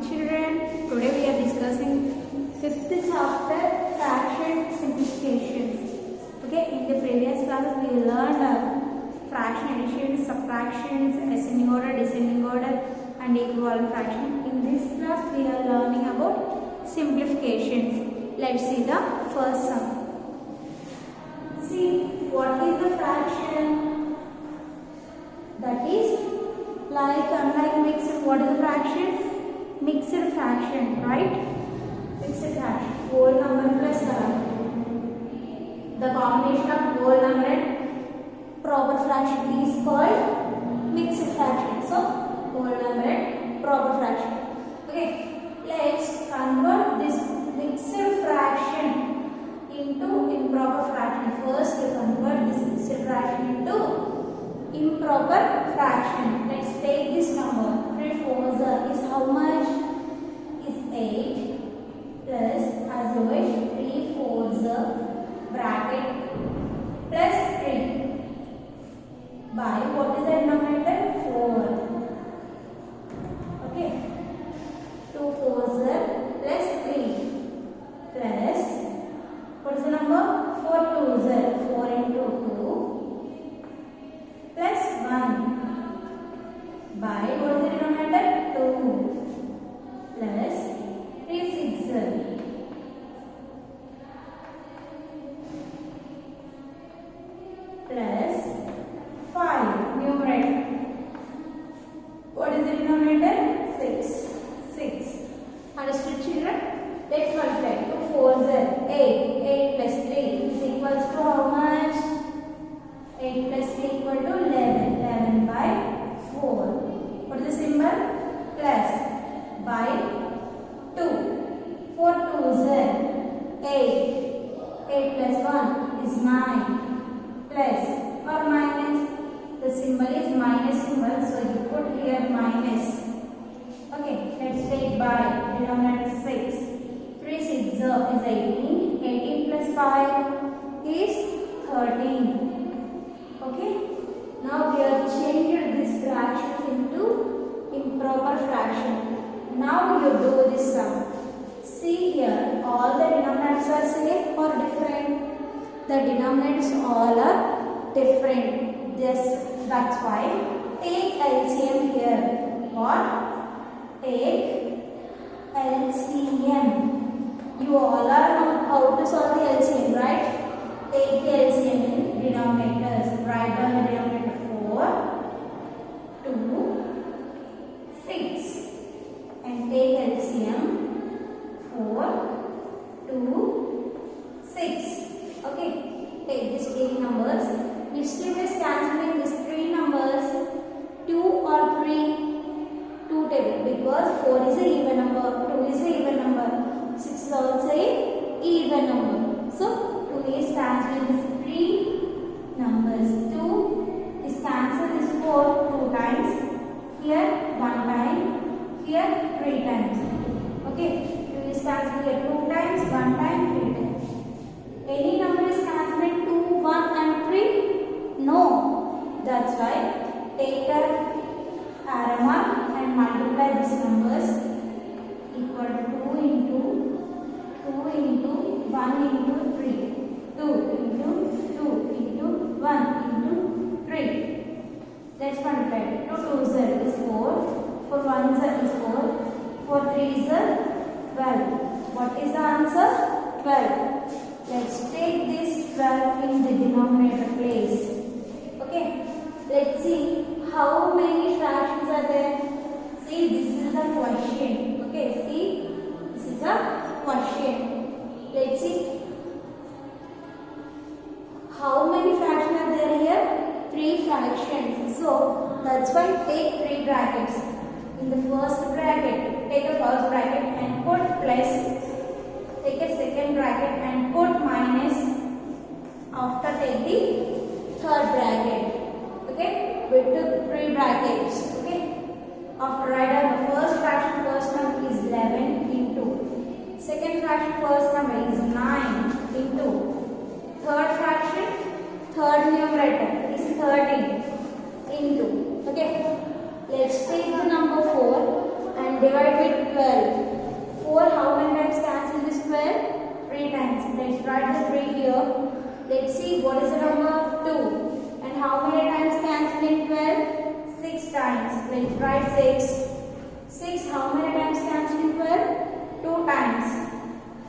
Children, today we are discussing fifth chapter, fraction simplifications. Okay, in the previous class we learned fraction addition, subtractions, ascending order, descending order, and equivalent fraction. In this class we are learning about simplifications. Let's see the first sum. See, what is the fraction? That is unlike mixed. What is the fraction? Mixed fraction, right? Mixed fraction. Whole number plus the combination of whole number and proper fraction is called mixed fraction. So, whole number and proper fraction. Okay, let's convert this mixed fraction into improper fraction. First, we convert this mixed fraction into improper fraction. Let's take this number. 3 fours is how much? Is 8 plus as always 3 fours bracket plus 3 by what is the denominator? 4. Okay. 2 fours plus 3 plus what is the number? 4 twos 4 into 2 plus 1 by what is the denominator? 2 plus 3 6 plus 5 numerator. What is the denominator? 6. Understood, children? Let's multiply. 2 fours 8. 8 plus 3 is equals to how much? 8 plus 3 equal to 11. 11 by 4. What is the symbol? Plus by 2. 4 twos 8. 8 plus 1 is 9. Plus or minus. The symbol is minus symbol, so you put here minus. Okay, let's take by denominator 6. 3 6 is 18. 18 plus 5 is 13. Okay. Now we have changed this fractions into improper fraction. Now you do this sum. See here, all the denominators are same or different? The denominators all are different. That's why take LCM here. What? Take LCM. You all are know how to solve the LCM, right? Take the LCM in denominators. Write down the denominator 4, 2, 6. And take LCM 4, 2, 6. Okay. Take these 3 numbers. Distinguish cancelling these 3 numbers 2 or 3 2 table because 4 is an even number, 2 is an even number, 6 is also an even number. So 2 is cancelled these 3 numbers. 2 is cancelled this 4 2 times. Here 1 time. Here 3 times. Okay. 2 is cancelled here 2 times, 1 time, 3 times. Any number is cancelled in 2, 1 and 3? No. That's why take a arrow mark and multiply these numbers equal to 2 into 1 into 3. 2 into 2 into 1 into 3. Let's multiply. 2 2 is 4. 4 1 is 4. 4 3 is 12. What is the answer? 12. Let's take this 12 in the denominator place. Okay. Let's see how many fractions are there. See, this is the question. Okay, see, this is a question. Let's see. How many fractions are there here? 3 fractions. So, that's why take 3 brackets. In the first bracket, take a first bracket and put plus. Take a second bracket and put minus. After take the third bracket. Okay, we took 3 brackets. Okay, after write down the first fraction, first number is 11 into. Second fraction, first number is 9 into. Third fraction, third numerator is 13 into. Okay, let's take the number 4 and divide with 12. 4 how many times cancel this 12? 3 times. Let's write the 3 here. Let's see what is the number 2. And how many times cancel in 12? 6 times. Let's write 6. 6 how many times cancel in 12? 2 times.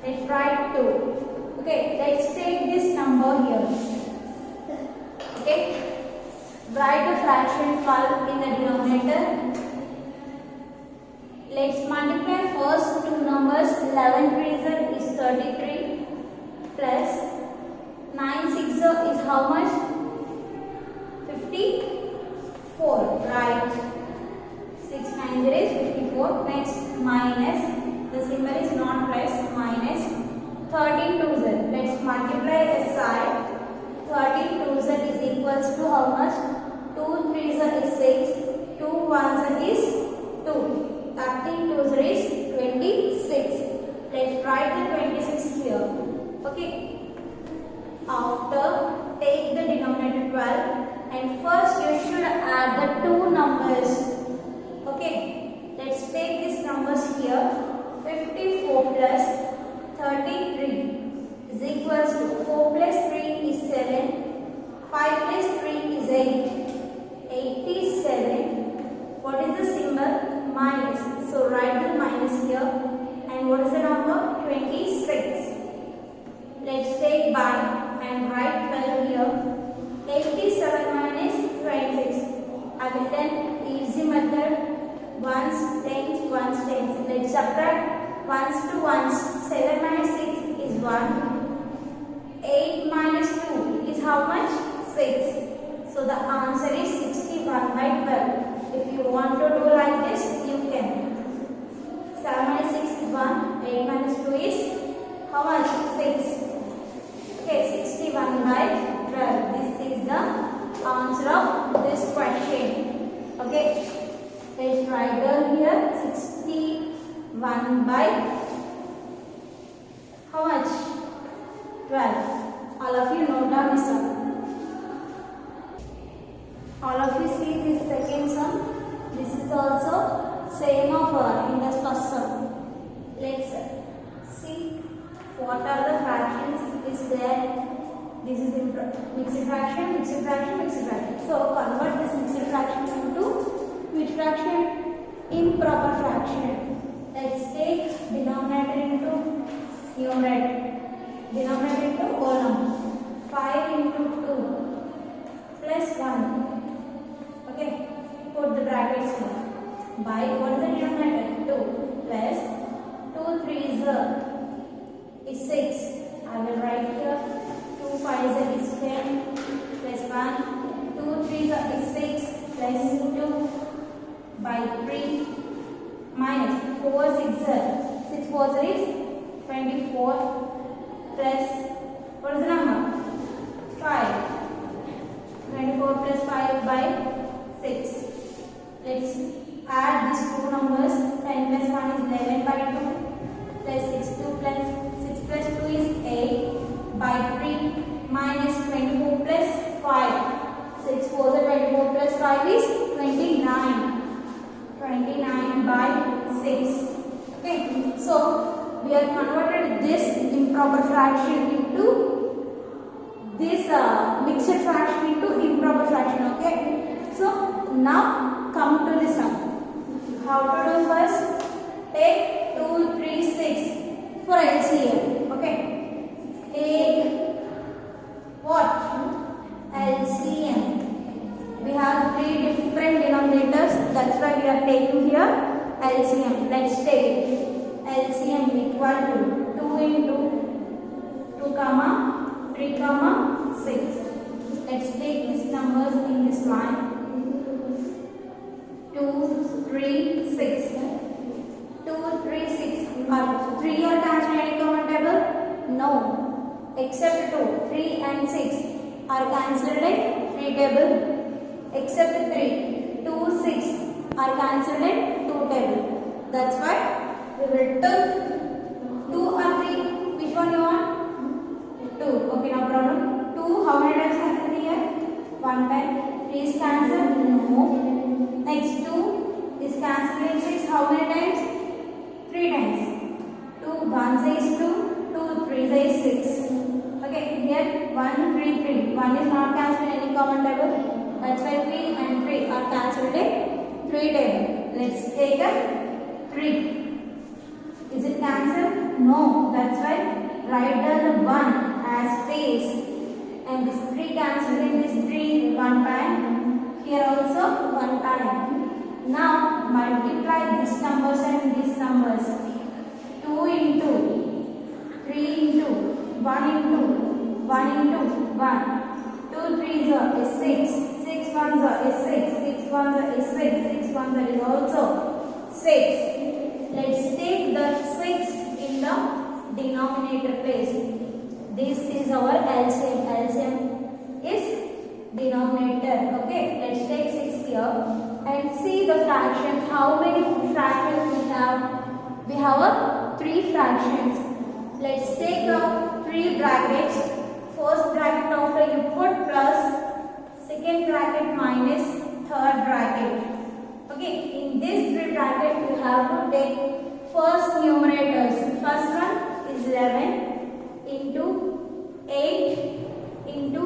Let's write 2. Okay, let's take this number here. Okay, write the fraction 12 in the denominator. Let's multiply first two numbers. 11 3s is 33 plus 9 6 is how much? 54. Right. 6 9 is 54. Next minus. The symbol is not plus. Minus 13 2s. Let's multiply this side. 13 2s is equals to how much? 2 3s is 6. 2 1s is 2. 13 2s is 26. Let's write the 26 here. Okay. After, take the denominator 12 and first you should add the two numbers. Okay. Let's take these numbers here. 54 plus 33 is equals to 4 plus 3 is 7. 5 plus 3 is 8. 87. What is the symbol? Minus. So write the minus here. And what is the number? 26. Let's take by and write 12 here. 87 minus 26. I will then easy method. Ones, tens, ones, tens. Let's subtract ones to ones. 7 minus 6 is 1. 8 minus 2 is how much? 6. So the answer is 61 by 12. If you want to do like this, you can. 7 minus 6 is 1. 8 minus 2 is how much? 6. Okay, 61 by 12. This is the answer of this question. Okay, let's write down here 61 by how much? 12. All of you note down this sum. All of you see this second sum. This is also same of in the first sum. Let's see what are the fractions is there. This is mixed fraction, mixed fraction, mixed fraction. So convert this mixed fraction into which fraction? Improper fraction. Let's take denominator into numerator. Denominator into whole number. 5 into 2 plus 1. Okay, put the brackets here. By what is the denominator? 2 plus 2 3s is 6. I will write here 2 5s is 10 plus 1. 2 3s is 6 plus 2 by 3 minus 4 6 6 4s is 24 plus what is the number? 5. 24 plus 5 by 6. Let's add these two numbers. 10 plus 1 is 11 by 2 plus 6 plus 2 is 8 by 3 minus 24 plus 5. 6 4 is 24 plus 5 is 29. 29 by 6. Okay, so we have converted this improper fraction into this mixed fraction into improper fraction. Okay, so now come to this sum. How to do first? Take 2 3 6 for LCM. Okay, take what? LCM. We have 3 different denominators. That's why we are taking here LCM. Let's take LCM equal to 2 into 2 comma 3 comma 6. Let's take these numbers in this line. 2 3 6. 2 3 6. Are 3 are cancelled any common table? No. Except 2. 3 and 6 are cancelled in 3 table. Except 3. 2 6 are cancelled in 2 table. That's why we will take 2 or 3. Which one you want? 2. Okay, no problem. 2 how many times cancelled here? 1 time. 3 is cancelled? No. Next 2 is cancelled in 6 how many times? 1, 3, 3. 1 is not cancelled in any common table. That's why 3 and 3 are cancelled in 3 table. Let's take a 3. Is it cancelled? No. That's why write down the 1 as face. And this 3 cancelled in this 3 one time. Here also 1 time. Now multiply these numbers and these numbers. 2 into 3 into 1 into 1 into 1. 2 3s is 6. 6 1s is 6. 6 1s is 6. 6 1s is also 6. Let's take the 6 in the denominator place. This is our LCM. LCM is denominator. Okay, let's take 6 here and see the fractions. How many fractions we have? We have 3 fractions. Let's take 3 brackets. First bracket after you put plus, second bracket minus, third bracket. Okay, in this 3 bracket you have to take first numerators. First one is 11 into 8 into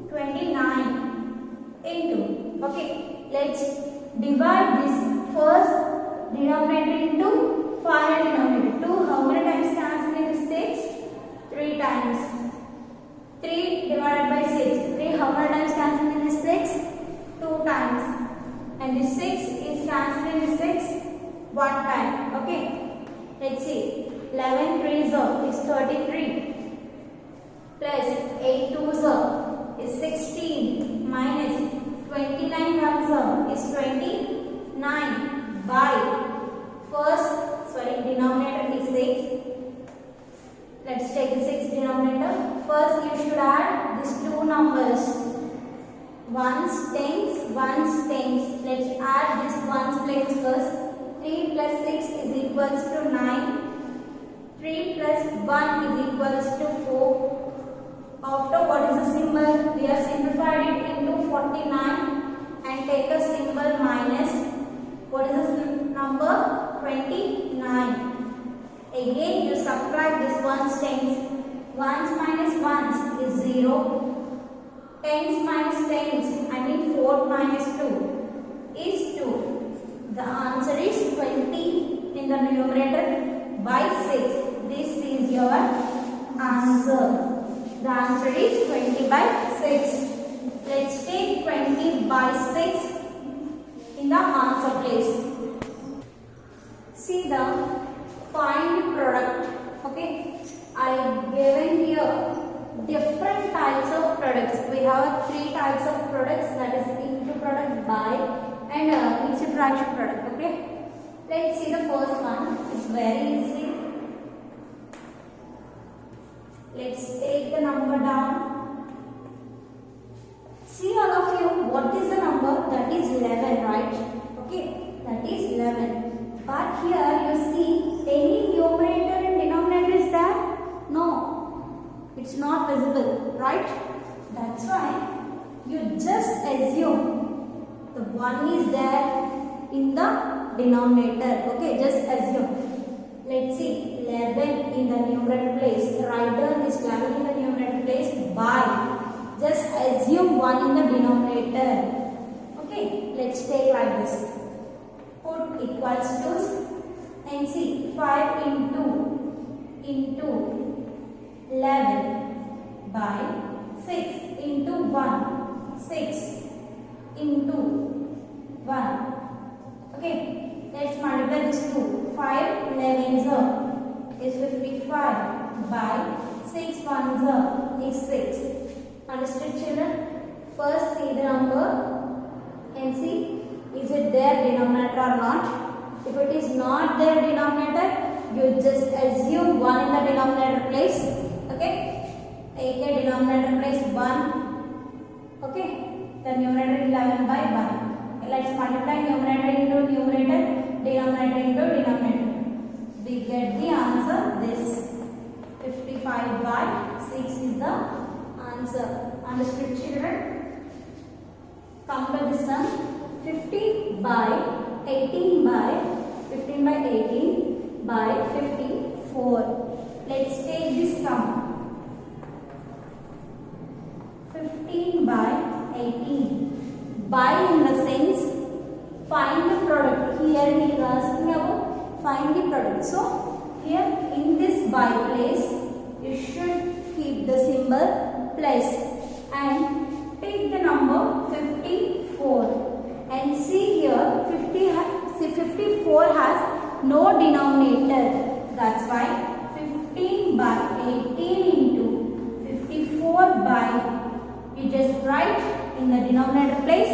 29 into. Okay, let's divide this first denominator into final denominator. 2 how many times cancel in 6? 3 times. 3 divided by 6. 3 how many times cancel in 6? 2 times. And this 6 is cancelled in 6 1 time. Okay, let's see. 11 3s is 33 plus 8 2s is 16 minus 29 1s is 29 by denominator is 6. Let's take the 6 denominator. First you should add these 2 numbers. 1s, 10s, 1s, 10s. Let's add this 1s place first. 3 plus 6 is equals to 9. 3 plus 1 is equals to 4. After what is the symbol? We have simplified it into 49 and take a symbol minus. What is the number? 29. Again you subtract this 1s, 10s. 1s minus 1s is 0. 10s minus 10s, I mean 4 minus 2 is 2. The answer is 20 in the numerator by 6. This is your answer. The answer is 20 by 6. Let's take 20 by 6 in the answer place. See the find product. Okay, I given here different types of products. We have 3 types of products, that is into product, by and mixed fraction product. Okay, let's see the first one. It's very easy. Let's take the number down. See all of you, what is the number? That is 11, right? Okay, that is 11. But here you see any numerator and denominator is there? No, it's not visible, right? That's why you just assume the 1 is there in the denominator. Okay, just assume. Let's see, 11 in the numerator place. Write down this 11 in the numerator place by. Just assume 1 in the denominator. Okay, let's take like this. Put equals to and see 5 into 11 by 6 into 1. 6 into 1. Okay, let's multiply this 2. 5 11s is 55 by 6 1s is 6. Understood, children? First see the number and see is it there denominator or not. If it is not there denominator, you just assume 1 in the denominator place. Okay, take a denominator place 1. Okay, the numerator 11 by 1. Okay, let's multiply numerator into numerator, denominator into denominator. We get the answer this. 55 by 6 is the answer. Understood, children? Come to this sum. 50 by 18 by 15 by 18 by 54. Let's take this sum. By in the sense, find the product. Here he is asking about find the product. So here in this by place, you should keep the symbol plus and take the number 54. And see here, 54 has no denominator. That's why 15 by 18 into 54 by, we just write in the denominator place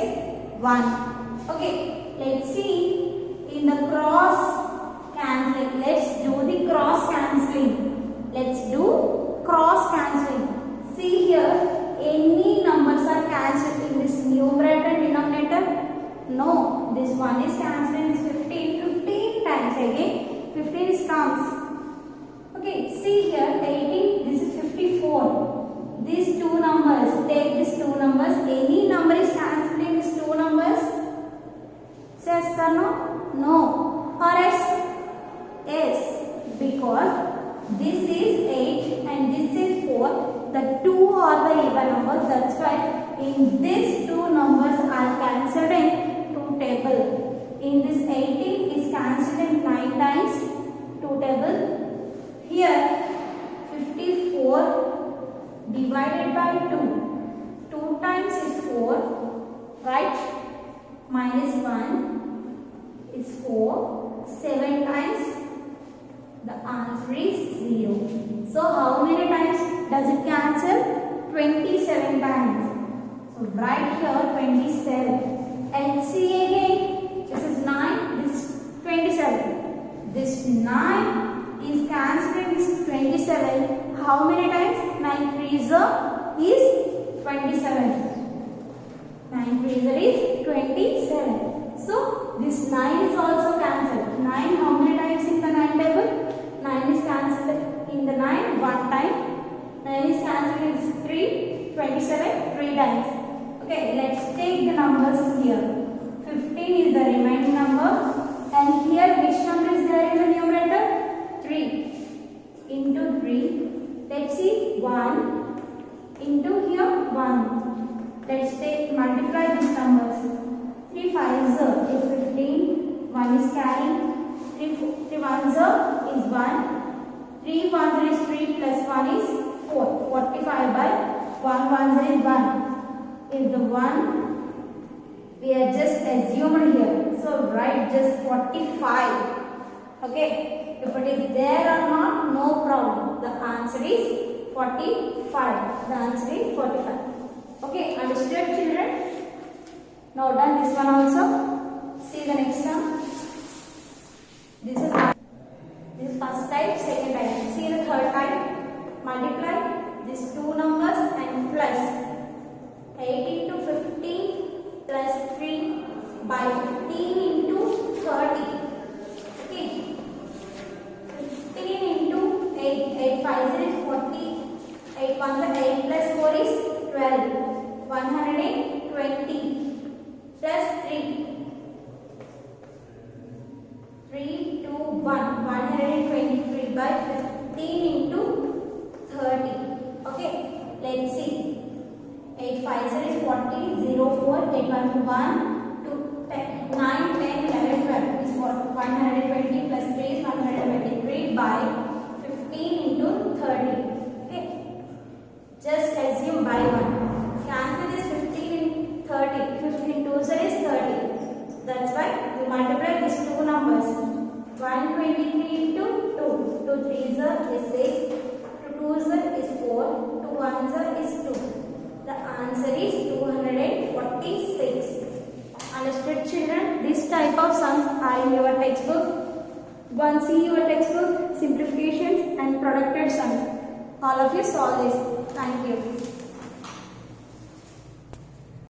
1. Okay, let's see in the cross cancelling. Let's do the cross cancelling. Let's do cross cancelling. See here, any numbers are cancelled in this numerator and denominator? No, this one is cancelled, is 15 times again. 15 is comes. Okay, see here 18, this is 54. These two numbers, take these two numbers. Any number is cancelled in these two numbers? Yes or no? No. Or yes? Yes. Because this is 8 and this is 4. The two are the even numbers. That's why in these two numbers are cancelled in 2 table. In this 18 is cancelled in 9 times 2 table. Here 54 divided by 2. 2 times is 4, right? Minus 1 is 4. 7 times, the answer is 0. So how many times does it cancel? 27 times. So write here 27. And see again, this is 9, this is 27. This 9 is cancelled in this 27. How many times? 9 3s is 27. 9 3s is 27. So this 9 is also cancelled. 9 how many times in the 9 table? 9 is cancelled in the 9 1 time. 9 is cancelled in 3. 27 3 times. Okay, let's take the numbers here. 15 is the remaining number. And here which number is there in the numerator? 3 into 3. Let's see 1 into here 1. Let's take multiply these numbers. 3 5s is 15. 1 is carrying. 3 1s is 1. 3 1s is 3 plus 1 is 4. 45 by 1 1s is 1. Is the 1 we are just assumed here. So write just 45. Okay. If it is there or not, no problem. The answer is 45. The answer is 45. Okay, understood children? Now done this one also. See the next one. This is first type, second type. See the third type. Multiply these two numbers and plus 8 into 15 plus 3 by 15 into 30. Okay. 15 into 8. 8 5 is 40. 8 1 8 plus 4 is 12. 120 plus 3. 3 2 1. 123 by 15 into 30. Okay. Let's see. 8 5 is 40. 0 4. 8 1 1. 2 10. 9 10 11 12 is 120 plus 3 is 123 by 15 into 30. Okay. Just assume by 1. Cancel this 15 in 30. 15 2s is 30. That's why we multiply these two numbers. 123 into 2. 2 3s is 6. 2 2s is 4. 2 1s is 2. The answer is 246. Understood children? This type of sums are in your textbook. Go and see your textbook, simplifications and producted sums. All of you solve this. Thank you.